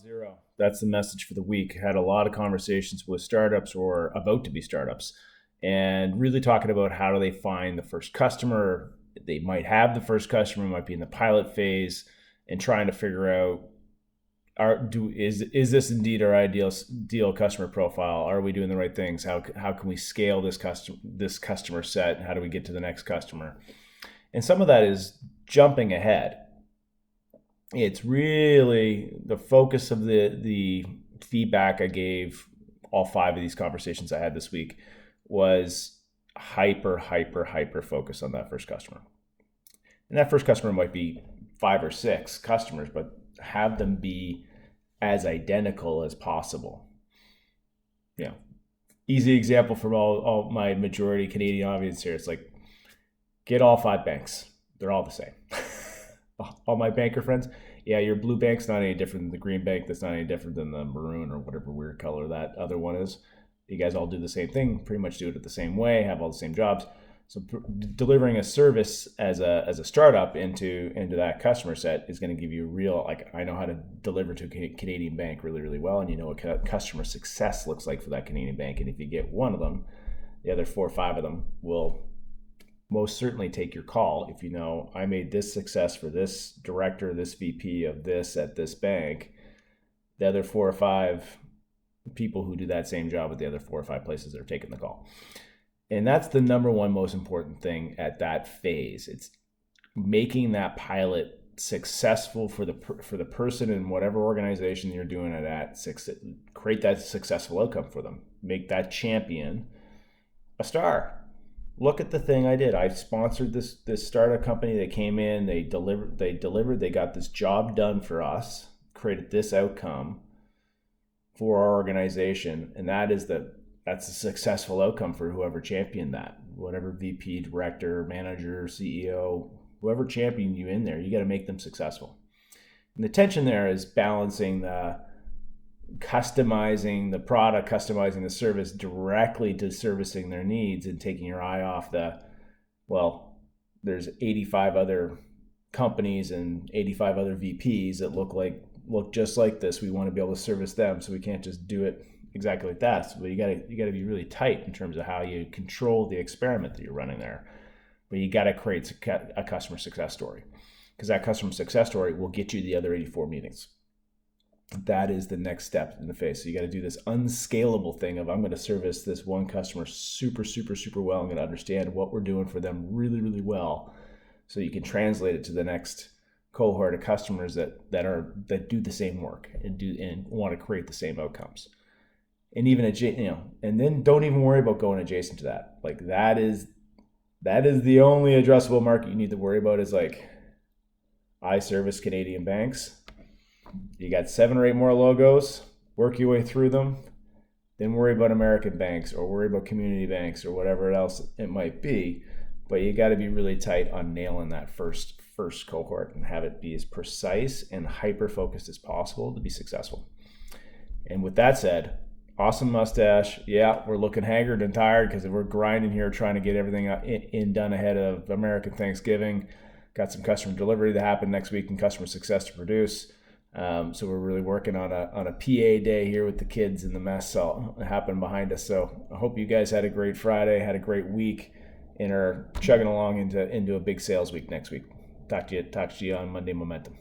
Zero. That's the message for the week. Had a lot of conversations with startups or about to be startups and really talking about how do they find the first customer. They might have the first customer, might be in the pilot phase, and trying to figure out is this indeed our ideal customer profile? Are we doing the right things? How can we scale this customer set? How do we get to the next customer? And some of that is jumping ahead. It's really the focus of the feedback I gave all 5 of these conversations I had this week was hyper focus on that first customer. And that first customer might be 5 or 6 customers, but have them be as identical as possible. Easy example from all my majority Canadian audience here. It's like, get all 5 banks. They're all the same. All my banker friends, your blue bank's not any different than the green bank. That's not any different than the maroon or whatever weird color that other one is. You guys all do the same thing, pretty much do it the same way, have all the same jobs. So delivering a service as a startup into that customer set is going to give you real, I know how to deliver to a Canadian bank really, really well, and you know what customer success looks like for that Canadian bank. And if you get one of them, the other 4 or 5 of them will most certainly take your call. If you know, I made this success for this director, this VP of this at this bank, the other 4 or 5 people who do that same job at the other 4 or 5 places that are taking the call. And that's the number one most important thing at that phase. It's making that pilot successful for the person in whatever organization you're doing it at. Create that successful outcome for them. Make that champion a star. Look at the thing I did. I sponsored this startup company. They came in, they delivered, they got this job done for us, created this outcome for our organization, and that's a successful outcome for whoever championed that. Whatever VP, director, manager, CEO, whoever championed you in there, you got to make them successful. And the tension there is balancing the customizing the product, customizing the service directly to servicing their needs and taking your eye off there's 85 other companies and 85 other VPs that look just like this. We want to be able to service them, so we can't just do it exactly like that. So you got to be really tight in terms of how you control the experiment that you're running there. But you got to create a customer success story, because that customer success story will get you the other 84 meetings. That is the next step in the phase. So you got to do this unscalable thing of, I'm going to service this one customer super well. I'm going to understand what we're doing for them really, really well, so you can translate it to the next cohort of customers that do the same work and want to create the same outcomes. And even and then don't even worry about going adjacent to that. Like that is the only addressable market you need to worry about. Is like, I service Canadian banks. You got 7 or 8 more logos, work your way through them, then worry about American banks or worry about community banks or whatever else it might be. But you got to be really tight on nailing that first cohort and have it be as precise and hyper-focused as possible to be successful. And with that said, awesome mustache. Yeah, we're looking haggard and tired because we're grinding here trying to get everything done ahead of American Thanksgiving. Got some customer delivery to happen next week and customer success to produce. So we're really working on a PA day here with the kids and the mess all happened behind us. So I hope you guys had a great Friday, had a great week, and are chugging along into a big sales week next week. Talk to you on Monday Momentum.